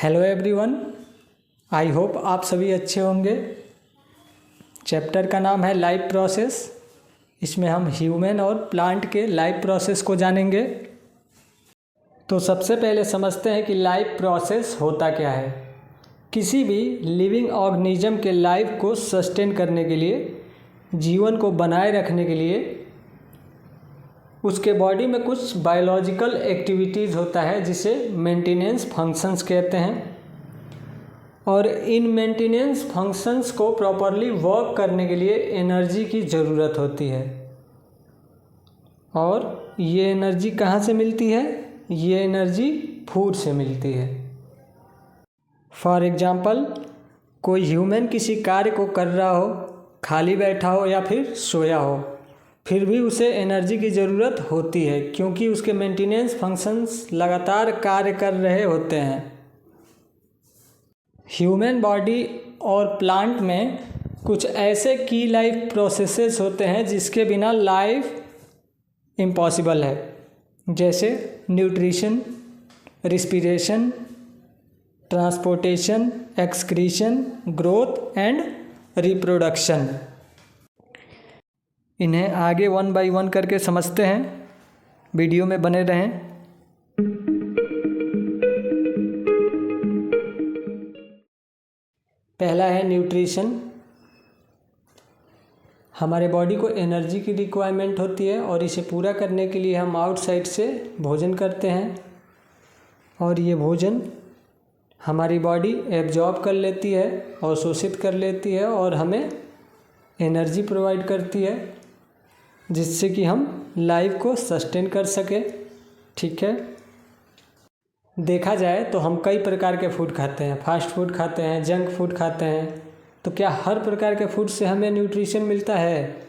Hello everyone, I hope आप सभी अच्छे होंगे। चैप्टर का नाम है लाइफ प्रोसेस। इसमें हम ह्यूमन और प्लांट के लाइफ प्रोसेस को जानेंगे। तो सबसे पहले समझते हैं कि लाइफ प्रोसेस होता क्या है। किसी भी लिविंग ऑर्गेनिज्म के लाइफ को सस्टेन करने के लिए, जीवन को बनाए रखने के लिए उसके बॉडी में कुछ बायोलॉजिकल एक्टिविटीज़ होता है जिसे मेंटेनेंस फंक्शंस कहते हैं। और इन मेंटेनेंस फंक्शंस को प्रॉपरली वर्क करने के लिए एनर्जी की ज़रूरत होती है। और ये एनर्जी कहाँ से मिलती है? ये एनर्जी फूड से मिलती है। फॉर एग्जांपल, कोई ह्यूमन किसी कार्य को कर रहा हो, खाली बैठा हो या फिर सोया हो, फिर भी उसे एनर्जी की ज़रूरत होती है क्योंकि उसके मेंटेनेंस फंक्शंस लगातार कार्य कर रहे होते हैं। ह्यूमन बॉडी और प्लांट में कुछ ऐसे की लाइफ प्रोसेसेस होते हैं जिसके बिना लाइफ इम्पॉसिबल है, जैसे nutrition, respiration, transportation, excretion, growth and reproduction. इन्हें आगे वन बाय वन करके समझते हैं। वीडियो में बने रहें। पहला है न्यूट्रिशन। हमारे बॉडी को एनर्जी की रिक्वायरमेंट होती है और इसे पूरा करने के लिए हम आउटसाइड से भोजन करते हैं और ये भोजन हमारी बॉडी एब्जॉर्ब कर लेती है, अवशोषित कर लेती है और हमें एनर्जी प्रोवाइड करती है जिससे कि हम लाइफ को सस्टेन कर सकें। ठीक है, देखा जाए तो हम कई प्रकार के फूड खाते हैं। फास्ट फूड खाते हैं, जंक फूड खाते हैं। तो क्या हर प्रकार के फूड से हमें न्यूट्रिशन मिलता है?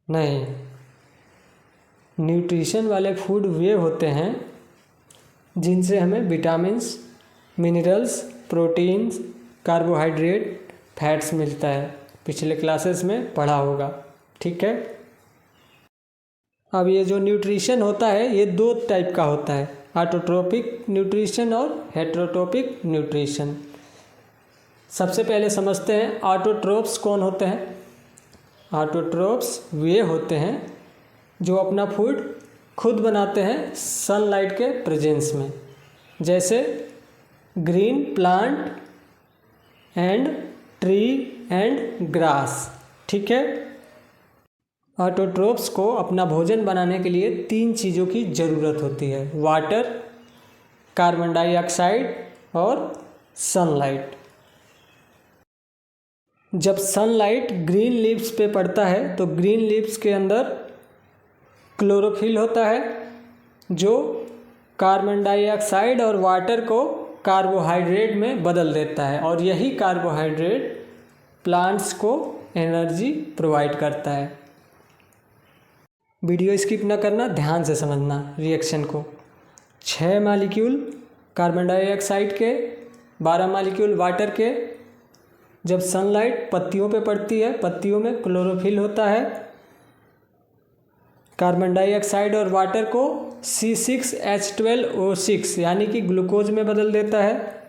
नहीं। न्यूट्रिशन वाले फूड वे होते हैं जिनसे हमें vitamins, minerals, proteins, carbohydrate, fats मिलता है। पिछले क्लासेस में पढ़ा होगा। ठीक है, अब ये जो न्यूट्रिशन होता है ये दो टाइप का होता है, ऑटोट्रोपिक न्यूट्रिशन और हेटेरोट्रोपिक न्यूट्रिशन। सबसे पहले समझते हैं ऑटोट्रोप्स कौन होते हैं। ऑटोट्रोप्स वे होते हैं जो अपना फूड खुद बनाते हैं सनलाइट के प्रेजेंस में, जैसे green plant and tree and grass. ठीक है, ऑटोट्रोप्स को अपना भोजन बनाने के लिए तीन चीज़ों की ज़रूरत होती है: वाटर, कार्बन डाइऑक्साइड और सनलाइट। जब सनलाइट ग्रीन लीव्स पे पड़ता है तो ग्रीन लीव्स के अंदर क्लोरोफिल होता है जो कार्बन डाइऑक्साइड और वाटर को कार्बोहाइड्रेट में बदल देता है और यही कार्बोहाइड्रेट प्लांट्स को एनर्जी प्रोवाइड करता है। वीडियो स्किप ना करना, ध्यान से समझना रिएक्शन को। 6 मॉलिक्यूल कार्बन डाइऑक्साइड के, 12 मॉलिक्यूल वाटर के जब सनलाइट पत्तियों पे पड़ती है, पत्तियों में क्लोरोफिल होता है, कार्बन डाइऑक्साइड और वाटर को C6H12O6 यानी कि ग्लूकोज में बदल देता है।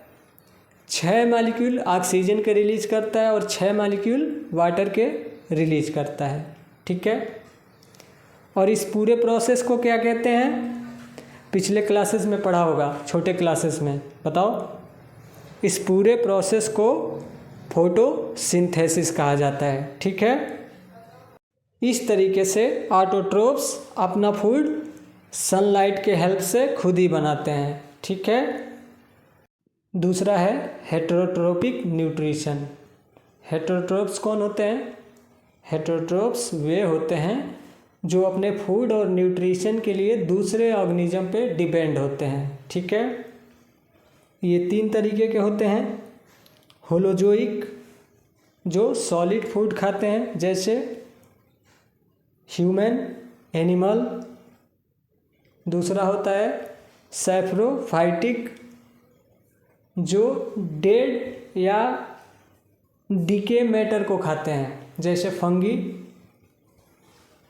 6 मॉलिक्यूल ऑक्सीजन के रिलीज करता है और 6 मॉलिक्यूल वाटर के रिलीज करता है। ठीक है, और इस पूरे प्रोसेस को क्या कहते हैं? पिछले क्लासेस में पढ़ा होगा, छोटे क्लासेस में। बताओ, इस पूरे प्रोसेस को फोटोसिंथेसिस कहा जाता है। ठीक है, इस तरीके से ऑटोट्रोप्स अपना फूड सनलाइट के हेल्प से खुद ही बनाते हैं। ठीक है, दूसरा है हेटेरोट्रोपिक न्यूट्रिशन। हेटेरोट्रोप्स कौन होते हैं? हेटेरोट्रोप्स वे होते हैं जो अपने फूड और न्यूट्रिशन के लिए दूसरे ऑर्गेनिज्म पे डिपेंड होते हैं। ठीक है, ये 3 तरीके के होते हैं। होलोजोइक, जो सॉलिड फूड खाते हैं जैसे ह्यूमन, एनिमल। दूसरा होता है सैप्रोफाइटिक, जो डेड या डीके मैटर को खाते हैं जैसे फंगी।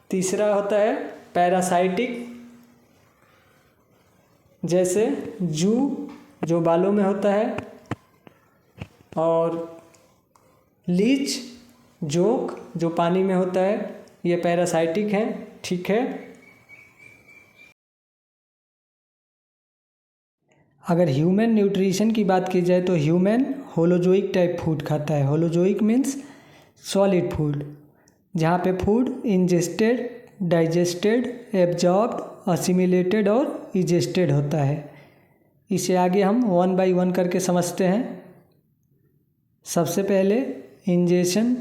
तीसरा होता है पैरासाइटिक, जैसे जू जो बालों में होता है, और लीच, जोंक जो पानी में होता है, ये पैरासाइटिक हैं। ठीक है। अगर ह्यूमन न्यूट्रिशन की बात की जाए तो ह्यूमन होलोजोइक टाइप फूड खाता है। होलोजोइक मीन्स सॉलिड फूड, जहाँ पे food ingested, digested, absorbed, assimilated और इजेस्टेड होता है। इसे आगे हम 1 बाय 1 करके समझते हैं। सबसे पहले इंजेशन।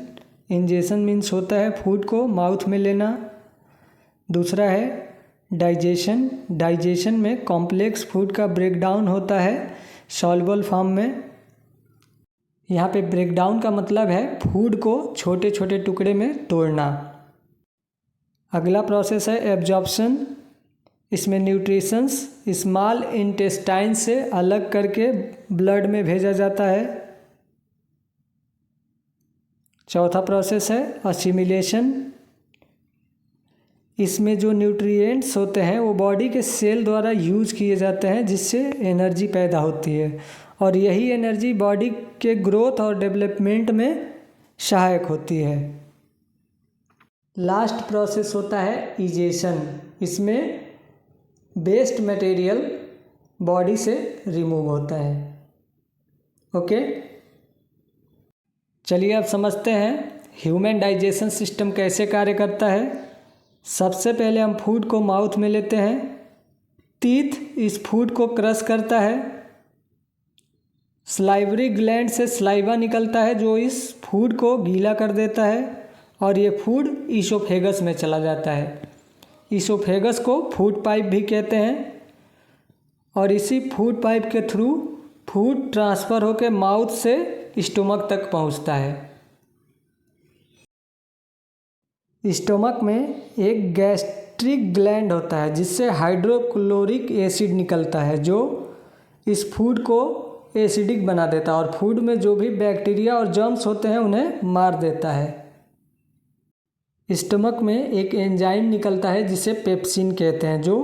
इंजेशन मीन्स होता है फूड को माउथ में लेना। दूसरा है डाइजेशन। डाइजेशन में कॉम्प्लेक्स फूड का ब्रेकडाउन होता है सॉल्युबल फॉर्म में। यहाँ पे ब्रेकडाउन का मतलब है फूड को छोटे छोटे टुकड़े में तोड़ना। अगला प्रोसेस है एब्जॉर्प्शन। इसमें न्यूट्रिशंस स्मॉल इंटेस्टाइन से अलग करके ब्लड में भेजा जाता है। चौथा प्रोसेस है असिमिलेशन। इसमें जो न्यूट्रिएंट्स होते हैं वो बॉडी के सेल द्वारा यूज किए जाते हैं, जिससे एनर्जी पैदा होती है, और यही एनर्जी बॉडी के ग्रोथ और डेवलपमेंट में सहायक होती है। लास्ट प्रोसेस होता है इजेशन। इसमें वेस्ट मटेरियल बॉडी से रिमूव होता है। ओके, चलिए अब समझते हैं ह्यूमन डाइजेशन सिस्टम कैसे कार्य करता है। सबसे पहले हम फूड को माउथ में लेते हैं। टीथ इस फूड को क्रश करता है। स्लाइवरी ग्लैंड से स्लाइवा निकलता है जो इस फूड को गीला कर देता है, और ये फूड ईसोफेगस में चला जाता है। ईसोफेगस को फूड पाइप भी कहते हैं, और इसी फूड पाइप के थ्रू फूड ट्रांसफ़र होकर माउथ से स्टोमक तक पहुंचता है। स्टोमक में एक गैस्ट्रिक ग्लैंड होता है जिससे हाइड्रोक्लोरिक एसिड निकलता है, जो इस फूड को एसिडिक बना देता है और फूड में जो भी बैक्टीरिया और जर्म्स होते हैं उन्हें मार देता है। स्टोमक में एक एंजाइम निकलता है जिसे पेप्सिन कहते हैं, जो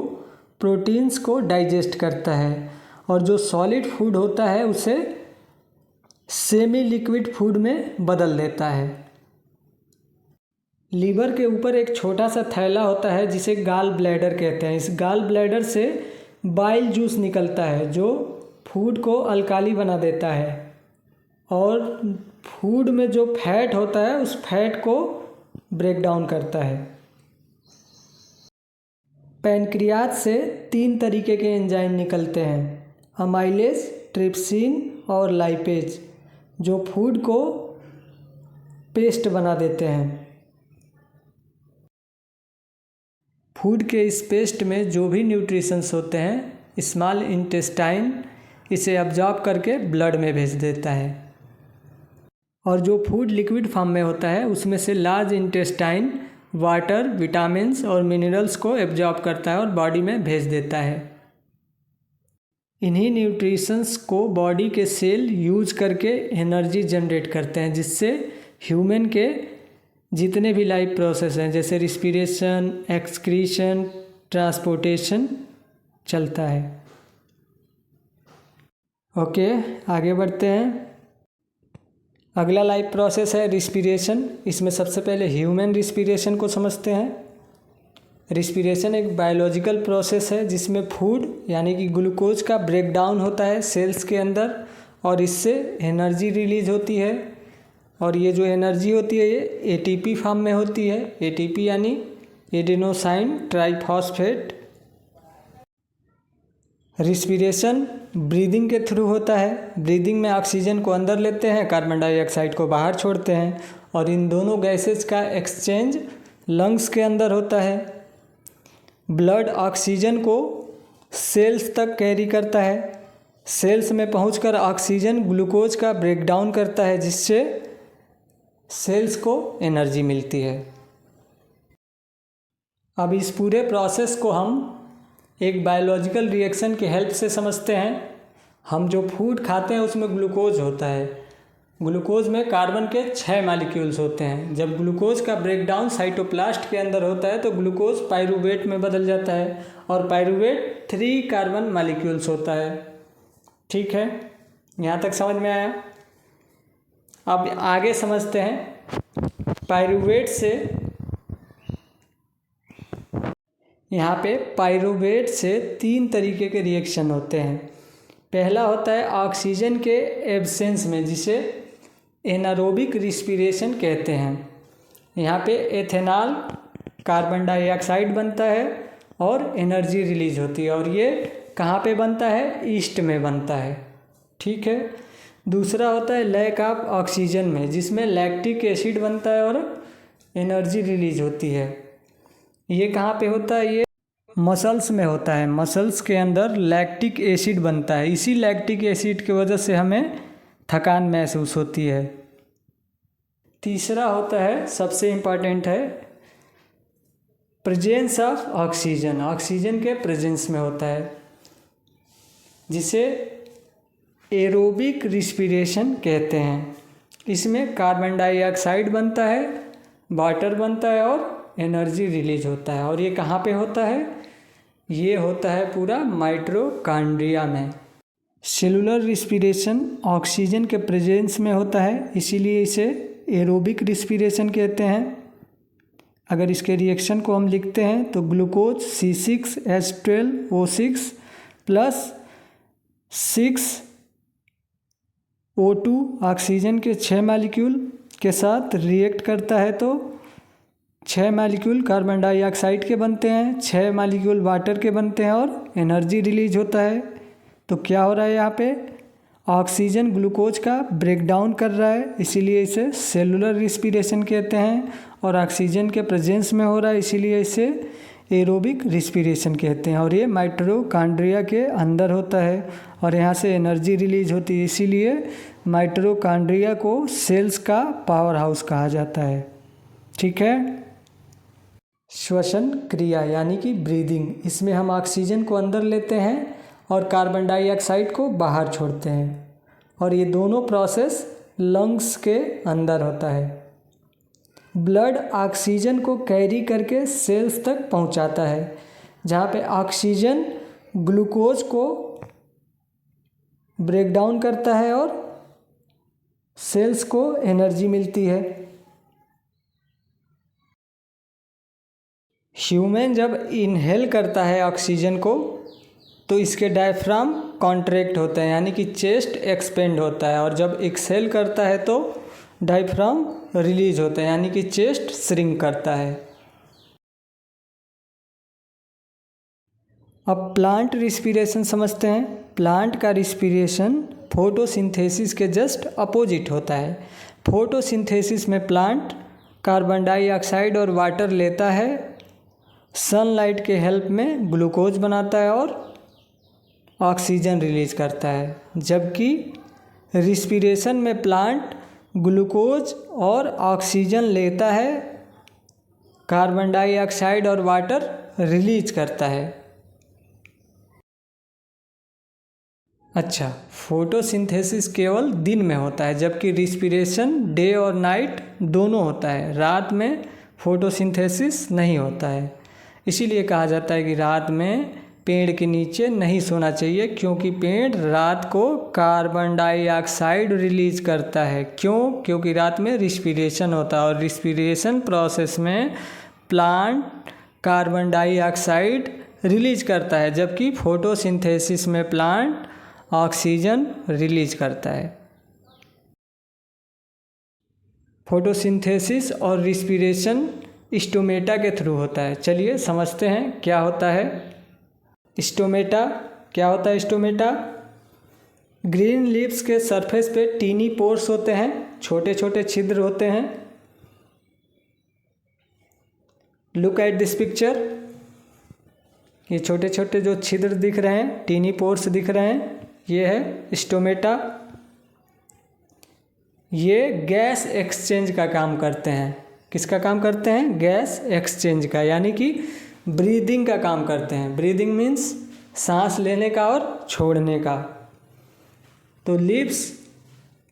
प्रोटीन्स को डाइजेस्ट करता है, और जो सॉलिड फूड होता है उसे सेमी लिक्विड फूड में बदल देता है। लीवर के ऊपर एक छोटा सा थैला होता है जिसे गाल ब्लैडर कहते हैं। इस गाल ब्लैडर से बाइल जूस निकलता है जो फूड को अल्काली बना देता है, और फूड में जो फैट होता है उस फैट को ब्रेक डाउन करता है। पैनक्रियाज से 3 तरीके के एंजाइम निकलते हैं, अमाइलेज, ट्रिप्सिन और लाइपेज, जो फूड को पेस्ट बना देते हैं। फूड के इस पेस्ट में जो भी न्यूट्रिशंस होते हैं स्मॉल इंटेस्टाइन इसे अब्जॉर्ब करके ब्लड में भेज देता है, और जो फूड लिक्विड फॉर्म में होता है उसमें से लार्ज इंटेस्टाइन वाटर, विटामिन्स और मिनरल्स को एब्जॉर्ब करता है और बॉडी में भेज देता है। इन्हीं न्यूट्रिशंस को बॉडी के सेल यूज करके एनर्जी जनरेट करते हैं, जिससे ह्यूमन के जितने भी लाइफ प्रोसेस हैं जैसे रिस्पिरेशन, एक्सक्रीशन, ट्रांसपोर्टेशन चलता है। ओके, आगे बढ़ते हैं। अगला लाइफ प्रोसेस है रिस्पिरेशन। इसमें सबसे पहले ह्यूमन रिस्पिरेशन को समझते हैं। रिस्पिरेशन एक बायोलॉजिकल प्रोसेस है जिसमें फूड यानी कि ग्लूकोज का ब्रेकडाउन होता है सेल्स के अंदर, और इससे एनर्जी रिलीज होती है, और ये जो एनर्जी होती है ये एटीपी फॉर्म में होती है। एटीपी यानी एडेनोसाइन ट्राइफॉस्फेट। रिस्पिरेशन ब्रीदिंग के थ्रू होता है। ब्रीदिंग में ऑक्सीजन को अंदर लेते हैं, कार्बन डाइऑक्साइड को बाहर छोड़ते हैं, और इन दोनों गैसेज का एक्सचेंज लंग्स के अंदर होता है। ब्लड ऑक्सीजन को सेल्स तक कैरी करता है। सेल्स में पहुंचकर ऑक्सीजन ग्लूकोज का ब्रेकडाउन करता है, जिससे सेल्स को एनर्जी मिलती है। अब इस पूरे प्रोसेस को हम एक बायोलॉजिकल रिएक्शन की हेल्प से समझते हैं। हम जो फूड खाते हैं उसमें ग्लूकोज होता है। ग्लूकोज में कार्बन के 6 मॉलिक्यूल्स होते हैं। जब ग्लूकोज का ब्रेकडाउन साइटोप्लास्ट के अंदर होता है तो ग्लूकोज पाइरूवेट में बदल जाता है, और पाइरूवेट 3 कार्बन मॉलिक्यूल्स होता है। ठीक है, यहाँ तक समझ में आया। अब आगे समझते हैं पाइरूवेट से। यहाँ पे पाइरूवेट से 3 तरीके के रिएक्शन होते हैं। पहला होता है ऑक्सीजन के एब्सेंस में, जिसे एनारोबिक रिस्पिरेशन कहते हैं। यहाँ पे एथेनॉल कार्बन डाइऑक्साइड बनता है और एनर्जी रिलीज होती है, और ये कहाँ पे बनता है? ईस्ट में बनता है। ठीक है। दूसरा होता है लैक ऑफ ऑक्सीजन में, जिसमें लैक्टिक एसिड बनता है और एनर्जी रिलीज होती है। ये कहाँ पे होता है? ये मसल्स में होता है। मसल्स के अंदर लैक्टिक एसिड बनता है, इसी लैक्टिक एसिड की वजह से हमें थकान महसूस होती है। तीसरा होता है, सबसे इम्पॉर्टेंट है, प्रेजेंस ऑफ ऑक्सीजन। ऑक्सीजन के प्रेजेंस में होता है, जिसे एरोबिक रिस्पिरेशन कहते हैं। इसमें कार्बन डाइऑक्साइड बनता है, वाटर बनता है और एनर्जी रिलीज होता है। और ये कहाँ पे होता है? ये होता है पूरा माइटोकॉन्ड्रिया में। सेलुलर रिस्पिरेशन ऑक्सीजन के प्रेजेंस में होता है, इसीलिए इसे एरोबिक रिस्पिरेशन कहते हैं। अगर इसके रिएक्शन को हम लिखते हैं तो glucose C6H12O6 plus 6O2 oxygen के 6 मॉलिक्यूल के साथ रिएक्ट करता है, तो 6 मॉलिक्यूल कार्बन डाइऑक्साइड के बनते हैं, 6 मॉलिक्यूल वाटर के बनते हैं और एनर्जी रिलीज होता है। तो क्या हो रहा है यहाँ पे? ऑक्सीजन ग्लूकोज का ब्रेकडाउन कर रहा है, इसीलिए इसे सेलुलर रिस्पिरेशन कहते हैं। और ऑक्सीजन के प्रेजेंस में हो रहा है, इसीलिए इसे एरोबिक रिस्पिरेशन कहते हैं। और ये माइटोकॉन्ड्रिया के अंदर होता है और यहाँ से एनर्जी रिलीज होती है, इसीलिए माइटोकॉन्ड्रिया को सेल्स का पावर हाउस कहा जाता है। ठीक है। श्वसन क्रिया यानी कि ब्रीदिंग, इसमें हम ऑक्सीजन को अंदर लेते हैं और कार्बन डाइऑक्साइड को बाहर छोड़ते हैं, और ये दोनों प्रोसेस लंग्स के अंदर होता है। ब्लड ऑक्सीजन को कैरी करके सेल्स तक पहुंचाता है, जहाँ पे ऑक्सीजन ग्लूकोज को ब्रेक डाउन करता है और सेल्स को एनर्जी मिलती है। ह्यूमन जब इनहेल करता है ऑक्सीजन को, तो इसके डायफ्राम कॉन्ट्रैक्ट होता है, यानी कि चेस्ट एक्सपेंड होता है, और जब एक्सहेल करता है तो डायफ्राम रिलीज होता है, यानी कि चेस्ट श्रिंक करता है। अब प्लांट रिस्पिरेशन समझते हैं। प्लांट का रिस्पिरेशन फोटोसिंथेसिस के जस्ट अपोजिट होता है। फोटोसिंथेसिस में प्लांट कार्बन डाइऑक्साइड और वाटर लेता है, सनलाइट के हेल्प में ग्लूकोज बनाता है और ऑक्सीजन रिलीज करता है। जबकि रिस्पिरेशन में प्लांट ग्लूकोज और ऑक्सीजन लेता है, कार्बन डाइऑक्साइड और वाटर रिलीज करता है। अच्छा, फोटोसिंथेसिस केवल दिन में होता है, जबकि रिस्पिरेशन डे और नाइट दोनों होता है। रात में फोटोसिंथेसिस नहीं होता है, इसीलिए कहा जाता है कि रात में पेड़ के नीचे नहीं सोना चाहिए, क्योंकि पेड़ रात को कार्बन डाइऑक्साइड रिलीज करता है। क्यों? क्योंकि रात में रिस्पिरेशन होता है, और रिस्पिरेशन प्रोसेस में प्लांट कार्बन डाइऑक्साइड रिलीज करता है, जबकि फोटोसिंथेसिस में प्लांट ऑक्सीजन रिलीज करता है। फोटोसिंथेसिस और रिस्पिरेशन स्टोमेटा के थ्रू होता है। चलिए समझते हैं क्या होता है स्टोमेटा। क्या होता है स्टोमेटा? ग्रीन लीव्स के सरफेस पे टीनी पोर्स होते हैं, छोटे छोटे छिद्र होते हैं। Look at this picture. ये छोटे छोटे जो छिद्र दिख रहे हैं, टीनी पोर्स दिख रहे हैं, ये है स्टोमेटा। ये गैस एक्सचेंज का काम करते हैं। किसका काम करते हैं? गैस एक्सचेंज का, यानी कि ब्रीदिंग का काम करते हैं। ब्रीदिंग मीन्स सांस लेने का और छोड़ने का। तो लीव्स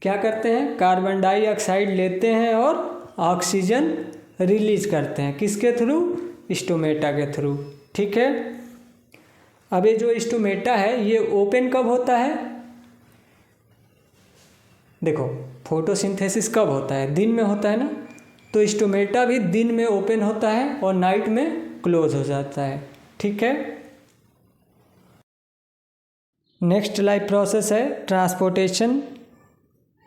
क्या करते हैं? कार्बन डाइऑक्साइड लेते हैं और ऑक्सीजन रिलीज करते हैं। किसके थ्रू? स्टोमेटा के थ्रू। ठीक है। अब ये जो स्टोमेटा है, ये ओपन कब होता है? देखो फोटोसिंथेसिस कब होता है, दिन में होता है ना, तो स्टोमेटा भी दिन में ओपन होता है और नाइट में क्लोज हो जाता है। ठीक है। नेक्स्ट लाइफ प्रोसेस है ट्रांसपोर्टेशन।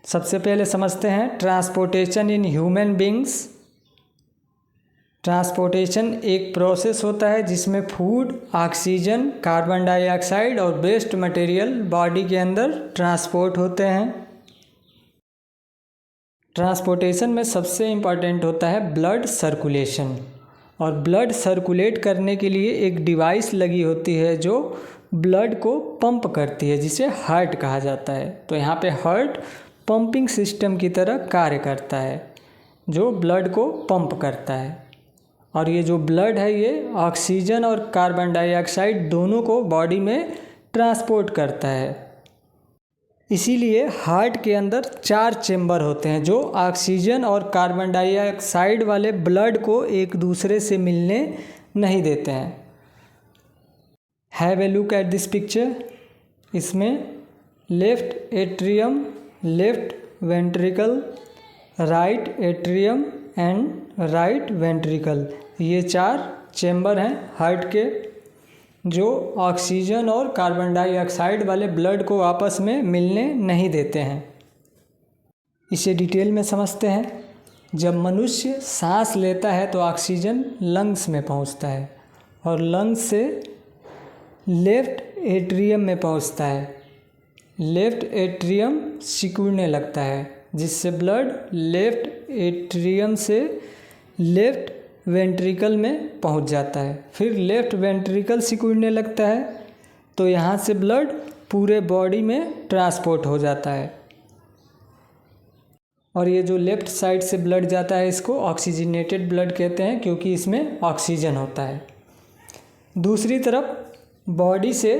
सबसे पहले समझते हैं transportation in human beings. Transportation एक प्रोसेस होता है जिसमें फूड, ऑक्सीजन, कार्बन डाइऑक्साइड और वेस्ट मटेरियल बॉडी के अंदर ट्रांसपोर्ट होते हैं। ट्रांसपोर्टेशन में सबसे इम्पॉर्टेंट होता है ब्लड सर्कुलेशन, और ब्लड सर्कुलेट करने के लिए एक डिवाइस लगी होती है जो ब्लड को पंप करती है, जिसे हार्ट कहा जाता है। तो यहाँ पे हार्ट पंपिंग सिस्टम की तरह कार्य करता है जो ब्लड को पंप करता है। और ये जो ब्लड है ये ऑक्सीजन और कार्बन डाइऑक्साइड दोनों को बॉडी में ट्रांसपोर्ट करता है। इसीलिए हार्ट के अंदर 4 चेम्बर होते हैं जो ऑक्सीजन और कार्बन डाइऑक्साइड वाले ब्लड को एक दूसरे से मिलने नहीं देते हैं। Have a look at this picture. इसमें left atrium, left ventricle, right atrium and right ventricle, ये 4 चेम्बर हैं हार्ट के जो ऑक्सीजन और कार्बन डाइऑक्साइड वाले ब्लड को आपस में मिलने नहीं देते हैं। इसे डिटेल में समझते हैं। जब मनुष्य सांस लेता है तो ऑक्सीजन लंग्स में पहुंचता है और लंग्स से लेफ्ट एट्रियम में पहुंचता है। लेफ्ट एट्रियम सिकुड़ने लगता है जिससे ब्लड लेफ्ट एट्रियम से लेफ्ट वेंट्रिकल में पहुंच जाता है। फिर लेफ्ट वेंट्रिकल सिकुड़ने लगता है तो यहाँ से ब्लड पूरे बॉडी में ट्रांसपोर्ट हो जाता है। और ये जो लेफ्ट साइड से ब्लड जाता है इसको ऑक्सीजनेटेड ब्लड कहते हैं क्योंकि इसमें ऑक्सीजन होता है। दूसरी तरफ बॉडी से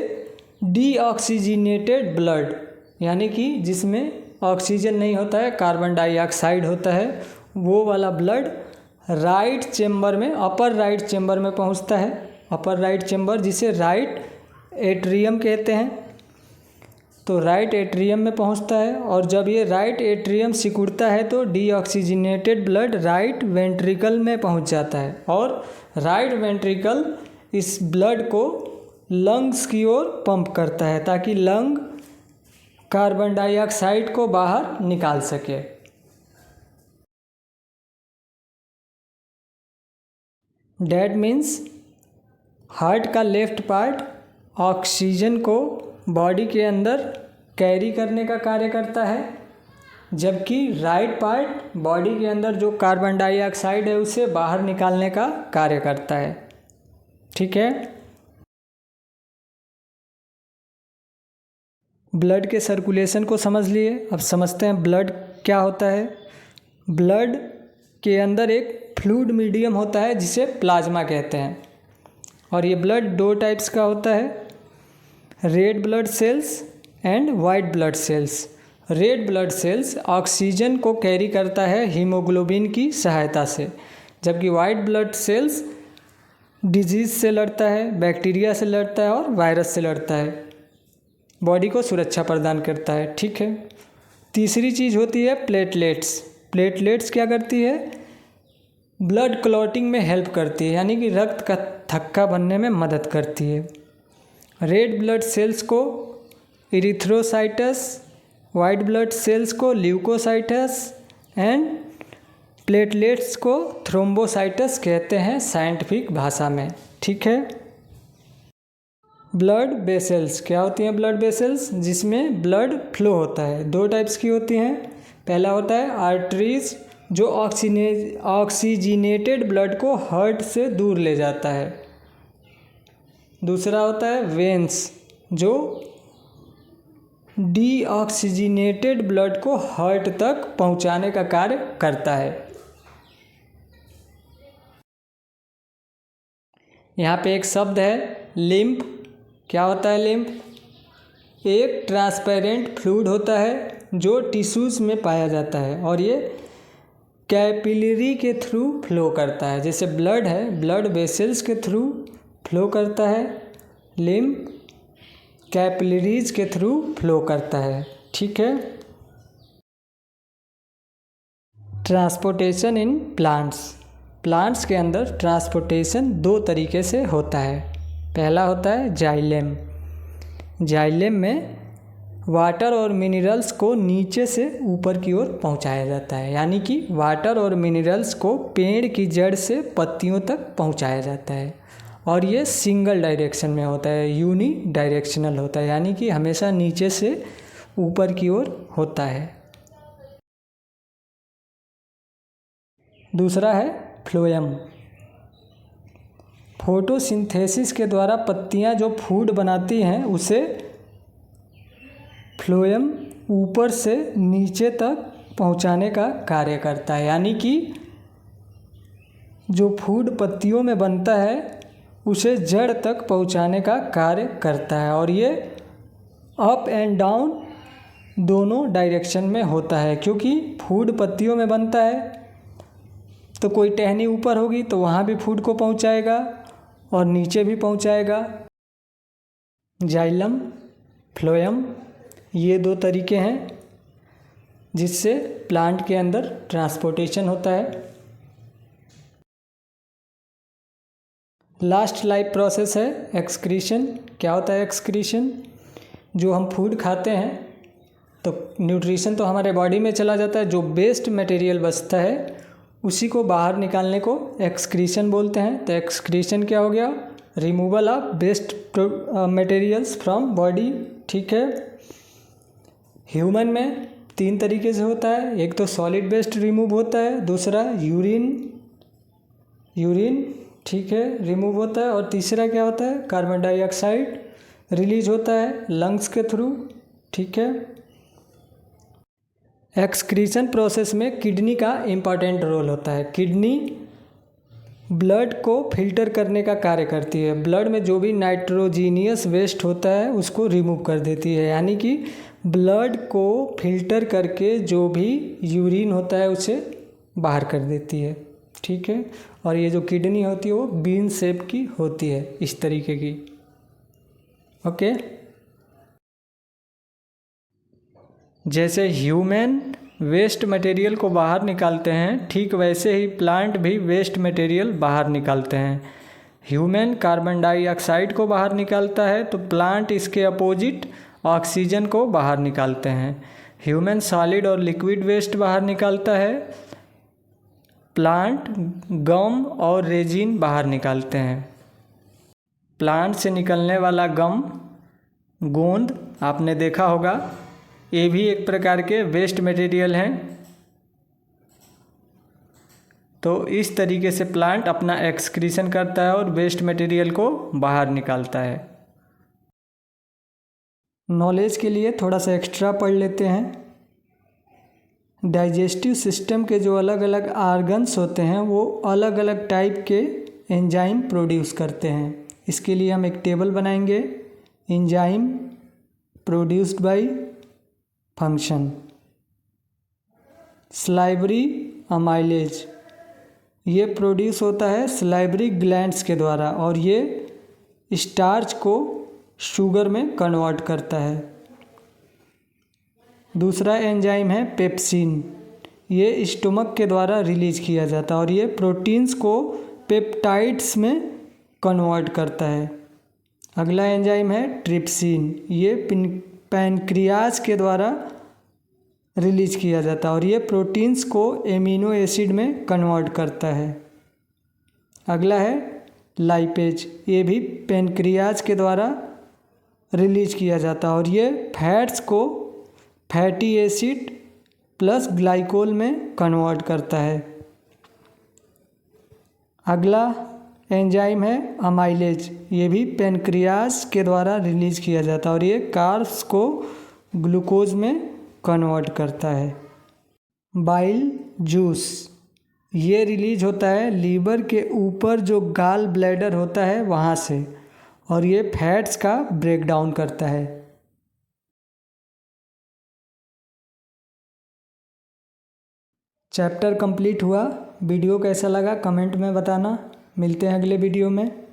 डीऑक्सीजनेटेड ब्लड, यानी कि जिसमें ऑक्सीजन नहीं होता है, कार्बन डाइऑक्साइड होता है, वो वाला ब्लड राइट चेम्बर में, अपर राइट चेम्बर में पहुंचता है। अपर राइट चेम्बर जिसे राइट एट्रियम कहते हैं, तो राइट एट्रियम में पहुंचता है। और जब ये राइट एट्रियम सिकुड़ता है तो डीऑक्सीजनेटेड ब्लड राइट वेंट्रिकल में पहुंच जाता है और राइट वेंट्रिकल इस ब्लड को लंग्स की ओर पंप करता है ताकि लंग कार्बन डाइऑक्साइड को बाहर निकाल सके। डैट मीन्स हार्ट का लेफ्ट पार्ट ऑक्सीजन को बॉडी के अंदर कैरी करने का कार्य करता है, जबकि राइट पार्ट बॉडी के अंदर जो कार्बन डाइऑक्साइड है उसे बाहर निकालने का कार्य करता है। ठीक है। ब्लड के सर्कुलेशन को समझ लिए, अब समझते हैं ब्लड क्या होता है। ब्लड के अंदर एक फ्लूइड मीडियम होता है जिसे प्लाज्मा कहते हैं, और ये ब्लड 2 टाइप्स का होता है, red blood cells and white blood cells. Red blood cells oxygen को कैरी करता है हीमोग्लोबिन की सहायता से, जबकि वाइट ब्लड सेल्स डिजीज़ से लड़ता है, बैक्टीरिया से लड़ता है और वायरस से लड़ता है, बॉडी को सुरक्षा प्रदान करता है। ठीक है। तीसरी चीज़ होती है प्लेटलेट्स। प्लेटलेट्स क्या करती है? ब्लड क्लॉटिंग में हेल्प करती है, यानी कि रक्त का थक्का बनने में मदद करती है। रेड ब्लड सेल्स को इरिथ्रोसाइटस, वाइट ब्लड सेल्स को ल्यूकोसाइटस एंड प्लेटलेट्स को थ्रोम्बोसाइटस कहते हैं साइंटिफिक भाषा में। ठीक है। ब्लड वेसल्स क्या होती हैं? ब्लड वेसल्स जिसमें ब्लड फ्लो होता है, 2 टाइप्स की होती हैं। पहला होता है आर्टरीज जो ऑक्सीजनेटेड ब्लड को हार्ट से दूर ले जाता है। दूसरा होता है वेन्स जो डीऑक्सीजनेटेड ब्लड को हार्ट तक पहुंचाने का कार्य करता है। यहाँ पे एक शब्द है लिम्फ। क्या होता है लिम्फ? एक ट्रांसपेरेंट फ्लूइड होता है जो टिश्यूज़ में पाया जाता है और ये कैपिलरी के थ्रू फ्लो करता है। जैसे ब्लड है, ब्लड वेसल्स के थ्रू फ्लो करता है, लिम्फ कैपिलरीज के थ्रू फ्लो करता है। ठीक है। Transportation in plants. प्लांट्स के अंदर ट्रांसपोर्टेशन दो तरीके से होता है। पहला होता है जाइलेम। जाइलेम में वाटर और मिनरल्स को नीचे से ऊपर की ओर पहुंचाया जाता है, यानी कि वाटर और मिनरल्स को पेड़ की जड़ से पत्तियों तक पहुंचाया जाता है। और ये सिंगल डायरेक्शन में होता है, यूनी डायरेक्शनल होता है, यानी कि हमेशा नीचे से ऊपर की ओर होता है। दूसरा है फ्लोएम। फोटोसिंथेसिस के द्वारा पत्तियां जो फूड बनाती हैं उसे फ्लोएम ऊपर से नीचे तक पहुंचाने का कार्य करता है, यानी कि जो फूड पत्तियों में बनता है उसे जड़ तक पहुंचाने का कार्य करता है। और ये अप एंड डाउन दोनों डायरेक्शन में होता है, क्योंकि फूड पत्तियों में बनता है तो कोई टहनी ऊपर होगी तो वहाँ भी फूड को पहुँचाएगा और नीचे भी पहुँचाएगा। जाइलम, फ्लोएम, ये दो तरीके हैं जिससे प्लांट के अंदर ट्रांसपोर्टेशन होता है। लास्ट लाइफ प्रोसेस है एक्सक्रीशन। क्या होता है एक्सक्रीशन? जो हम फूड खाते हैं तो न्यूट्रिशन तो हमारे बॉडी में चला जाता है, जो वेस्ट मटेरियल बचता है उसी को बाहर निकालने को एक्सक्रीशन बोलते हैं। तो एक्सक्रीशन क्या हो गया? Removal of waste materials from body. ठीक है। ह्यूमन में 3 तरीके से होता है। एक तो सॉलिड वेस्ट रिमूव होता है, दूसरा यूरिन ठीक है रिमूव होता है, और तीसरा क्या होता है? कार्बन डाइऑक्साइड रिलीज होता है लंग्स के थ्रू। ठीक है। एक्सक्रीशन प्रोसेस में किडनी का इम्पॉर्टेंट रोल होता है। किडनी ब्लड को फिल्टर करने का कार्य करती है। ब्लड में जो भी नाइट्रोजीनियस वेस्ट होता है उसको रिमूव कर देती है, यानी कि ब्लड को फिल्टर करके जो भी यूरिन होता है उसे बाहर कर देती है। ठीक है। और ये जो किडनी होती है वो बीन शेप की होती है, इस तरीके की। ओके। जैसे ह्यूमन वेस्ट मटेरियल को बाहर निकालते हैं, ठीक वैसे ही प्लांट भी वेस्ट मटेरियल बाहर निकालते हैं। ह्यूमन कार्बन डाइऑक्साइड को बाहर निकालता है तो प्लांट इसके अपोजिट ऑक्सीजन को बाहर निकालते हैं। ह्यूमन सॉलिड और लिक्विड वेस्ट बाहर निकालता है, प्लांट गम और रेजिन बाहर निकालते हैं। प्लांट से निकलने वाला गम, गोंद आपने देखा होगा, ये भी एक प्रकार के वेस्ट मटेरियल हैं। तो इस तरीके से प्लांट अपना एक्सक्रीशन करता है और वेस्ट मटेरियल को बाहर निकालता है। नॉलेज के लिए थोड़ा सा एक्स्ट्रा पढ़ लेते हैं। डाइजेस्टिव सिस्टम के जो अलग अलग आर्गन्स होते हैं वो अलग अलग टाइप के एंजाइम प्रोड्यूस करते हैं। इसके लिए हम एक टेबल बनाएंगे। Enzyme produced by function. Salivary amylase, ये प्रोड्यूस होता है सलाइवरी ग्लैंड्स के द्वारा और ये स्टार्च को शुगर में कन्वर्ट करता है। दूसरा एंजाइम है पेप्सिन, ये स्टोमक के द्वारा रिलीज किया जाता है और ये प्रोटीन्स को पेप्टाइड्स में कन्वर्ट करता है। अगला एंजाइम है ट्रिप्सिन, ये पैनक्रियाज के द्वारा रिलीज किया जाता है और ये प्रोटीन्स को एमिनो एसिड में कन्वर्ट करता है। अगला है लाइपेज, ये भी पैनक्रियाज के द्वारा रिलीज किया जाता है और ये फैट्स को फैटी एसिड प्लस ग्लाइकोल में कन्वर्ट करता है। अगला एंजाइम है अमाइलेज, ये भी पैनक्रियाज के द्वारा रिलीज किया जाता है और ये कार्ब्स को ग्लूकोज में कन्वर्ट करता है। बाइल जूस, ये रिलीज होता है लीवर के ऊपर जो गाल ब्लैडर होता है वहाँ से और ये फैट्स का ब्रेकडाउन करता है। चैप्टर कंप्लीट हुआ। वीडियो कैसा लगा कमेंट में बताना। मिलते हैं अगले वीडियो में।